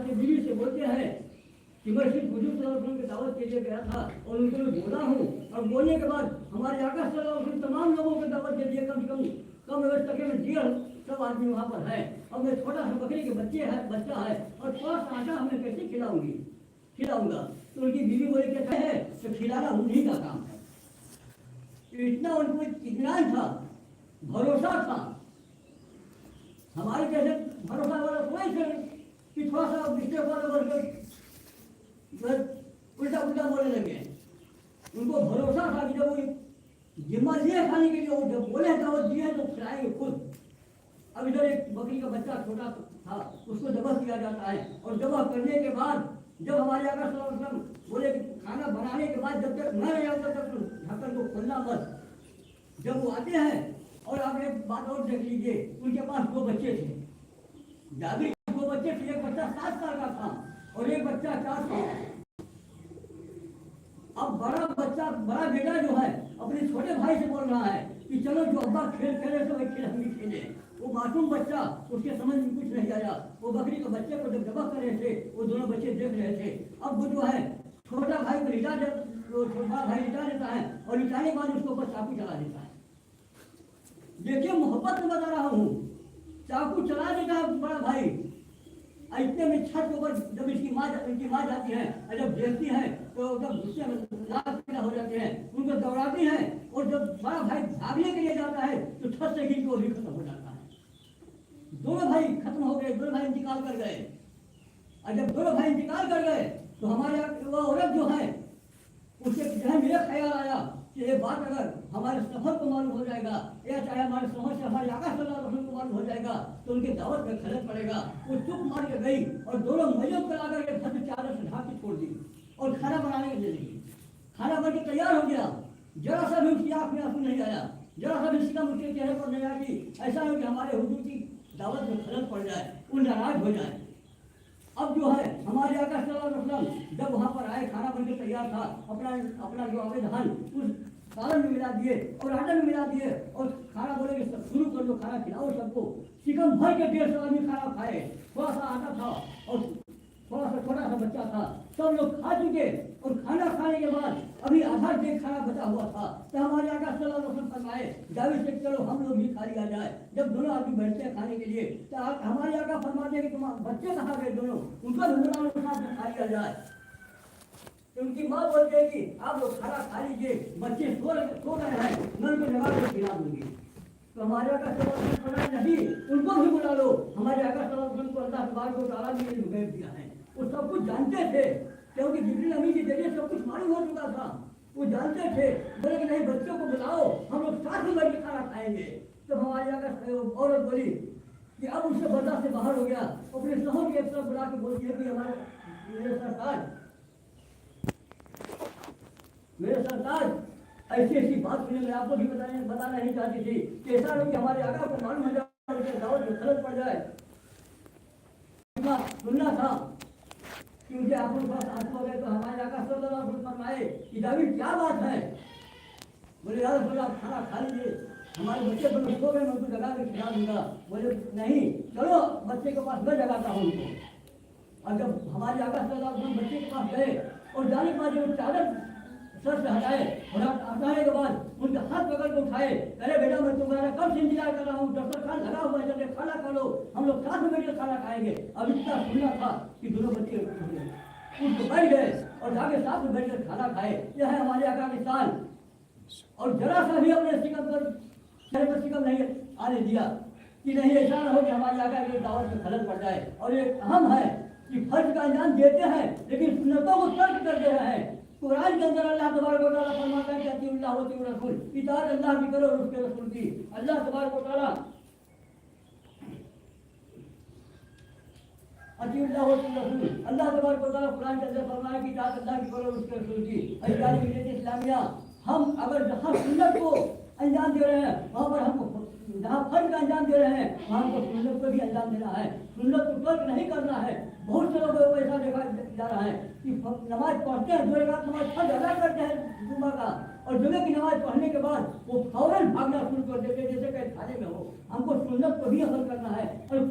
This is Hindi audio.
अपनी बीवी से बोलते हैं कि मैं सिर्फ हुजूर सल्लल्लाहु अलैहि वसल्लम की दावत के लिए गया था और उनको मैं बोला हूँ, और बोलने के बाद हमारे आका सल्लल्लाहु अलैहि वसल्लम तमाम लोगों को दावत के लिए कम से कम व्यवस्था में दिया, सब आदमी वहाँ पर है, और मैं छोटा सा बकरी के बच्चा है और थोड़ा सा आटा हमें कैसे खिलाऊंगा। तो उनकी बीवी बोली कहते हैं तो खिलाना उन्हीं का काम है। इतना उनको इत्मीनान था, भरोसा था, हमारे जैसे भरोसा वाला कोई थे कि थोड़ा सा रिश्ते वाले उल्टा बोलने लगे। उनको भरोसा था कि जब वो जिम्मा लिए खाने के लिए, वो जब बोले दावत दिए तो खिलाएंगे खुद। अब इधर एक बकरी का बच्चा छोटा था, उसको दबा किया जाता है, और दबा करने के बाद जब हमारे आका सल्लल्लाहु अलैहि वसल्लम बोले कि खाना बनाने के बाद जब तक मैं नहीं आता तब ढक्कन को खोलना मत। जब वो आते हैं, और आप एक बात और देख लीजिए, उनके पास 2 बच्चे थे, जाबिर 2 बच्चे थे, एक बच्चा 7 साल का था और एक बच्चा 4 साल का। अब बड़ा बेटा जो है अपने छोटे भाई से बोल रहा है कि चलो जो अब्बा खेल खेले तो खेल हम भी खेले। वो मासूम बच्चा, उसके समझ में कुछ नहीं आया। वो बकरी के बच्चे को जब दबा कर रहे थे, वो दोनों बच्चे देख रहे थे। अब वो जो है छोटा भाई को लिटा देता है, और लिटाने के बाद उसके ऊपर चाकू चला देता है। देखिए मोहब्बत में बता रहा हूँ, चाकू चला देता है बड़ा भाई। इतने में छत के ऊपर जब इनकी माँ जाती है, जब देखती है तो जब गुस्से में लाल हो जाते हैं, उनको दौड़ाती है, और जब बड़ा भाई भागने के लिए जाता है तो छत से गिर के वो भी खत्म हो जाता है। दोनों भाई खत्म हो गए, दोनों भाई इंतकाल कर गए। और जब दोनों भाई इंतकाल कर गए तो हमारे वो औरत जो है उसके जहाँ मेरा ख्याल आया कि ये बात अगर हमारे सफर को मालूम हो जाएगा, या चाहे हमारे सफर से हमारे आका सल्लल्लाहु अलैहि वसल्लम को मालूम हो जाएगा तो उनकी दावत में खलल पड़ेगा। वो चुप मार के गई और दोनों मजों को लाकर के घर चादर से ढाक के छोड़ दी और खाना बनाने के लिए लगी। खाना बन के तैयार हो गया, जरा सा भी उसकी आंख में आंसू नहीं आया, जरा सा भी सिकम उसके चेहरे पर नहीं आया कि ऐसा हो कि हमारे हुजूर की दावत में खलल पड़ जाए, वो नाराज हो जाए। अब जो है हमारे आका सल्लल्लाहु अलैहि वसल्लम जब वहाँ पर आए, खाना बनकर तैयार था, अपना जो आवेदन उस सालन में मिला दिए और आटा में मिला दिए, और खाना बोले कि सब शुरू कर दो, खाना खिलाओ सबको। चिकन भर के 150 आदमी खाना खाए, थोड़ा सा आटा था और थोड़ा सा छोटा सा बच्चा था, सब लोग खा चुके। और खाना खाने के बाद अभी आधा डेग खाना बचा हुआ था, तो हमारे आका सल्लल्लाहु अलैहि वसल्लम फरमाए जावेद से चलो हम लोग भी खा लिया जाए। जब दोनों आदमी बैठते हैं खाने के लिए तो हमारे आका फरमाते हैं कि तुम्हारे बच्चे कहाँ गए दोनों, उनका भी खा लिया जाए। तो उनकी माँ बोलते हैं कि आप लोग खाना खा लीजिए, बच्चे सो रहे हैं, मैं उनको जगा के खिला दूंगी। तो हमारे आका सल्लल्लाहु अलैहि वसल्लम नहीं, उनको भी बुला लो। हमारे आका सल्लल्लाहु अलैहि वसल्लम को अल्लाह तबारक व तआला ने भेज दिया है, वो सब कुछ जानते थे, क्योंकि जिब्रील अमीन के जरिए सब कुछ मालूम हो चुका था। वो जानते थे, बोले कि नहीं बच्चों को बुलाओ, हम लोग साथ में बैठ के खाना खाएंगे। तो हमारे आका औरत बोली कि अब उससे बर्दाश्त से बाहर हो गया, अपने शोहर की एक तरफ बुला के बोलती है कि मेरे सरकार ऐसी बात सुने, मैं आपको भी बताना नहीं चाहती थी कि ऐसा नहीं कि हमारे आका को मालूम हो जाए, दावत में खलल पड़ जाए। सुनना था कि उनके आंखों के पास आंसू हो गए, तो हमारे आका सल्लल्लाहु अलैहि वसल्लम फरमाए कि जावेद क्या बात है। बोले यार बोले आप खाना खा लीजिए, हमारे बच्चे तो सो गए, मैं उनको जगा के खिला दूंगा। बोले नहीं, चलो बच्चे के पास मैं जगाता हूँ उनको। और जब हमारे आका सल्लल्लाहु अलैहि वसल्लम बच्चे के पास गए और जाने के बाद जब चादर सर से हटाए और हटाने के बाद उनके हाथ पकड़ के उठाए, अरे बेटा मैं तुम्हारा कब से इंतजार कर रहा हूँ, दस्तरखान लगा हुआ है, खाना खा लो, हम लोग साथ में बैठकर खाना खाएंगे। अब इतना सुनना था कि दोनों बच्चे उठ बैठ गए और जाके साथ में बैठकर खाना खाए। यह है हमारे आका की शान। और जरा सा भी अपने सिकम पर चेहरे पर सिकम नहीं आने दिया कि नहीं ऐसा न हो कि हमारे आका की दावत में खलल पड़ जाए। और ये अहम है कि फर्ज का अंजाम देते हैं लेकिन सुन्नतों को तर्क कर दे रहे हैं। कुरान के अंदर अल्लाह तबारक व तआला फरमाता है कि अतीउल्लाह व अतीउर रसूल, इताअत अल्लाह की करो और उसके रसूल की। अल्लाह तबारक व तआला अतीउल्लाह व अतीउर रसूल, अल्लाह तबारक व तआला कुरान के अंदर फरमाया कि इताअत अल्लाह की करो और उसके रसूल की। अय्याद मिल्लत इस्लामिया, हम अगर जहाँ सुन्नत को अंजाम दे रहे हैं वहाँ पर हमको, जहाँ फर्ज का अंजाम दे रहे हैं वहाँ हमको सुन्नत को भी अंजाम देना है, सुन्नत को तर्क नहीं करना है। बहुत से लोगों को ऐसा देखा जा रहा है कि नमाज पढ़ते हैं, 2 रकात नमाज फर्ज अदा करते हैं जुम्मा का, और जुम्मे की नमाज पढ़ने के बाद वो फौरन भागना शुरू कर देते हैं जैसे कहीं थाने में हो। हमको सुन्नत को भी अमल करना है। और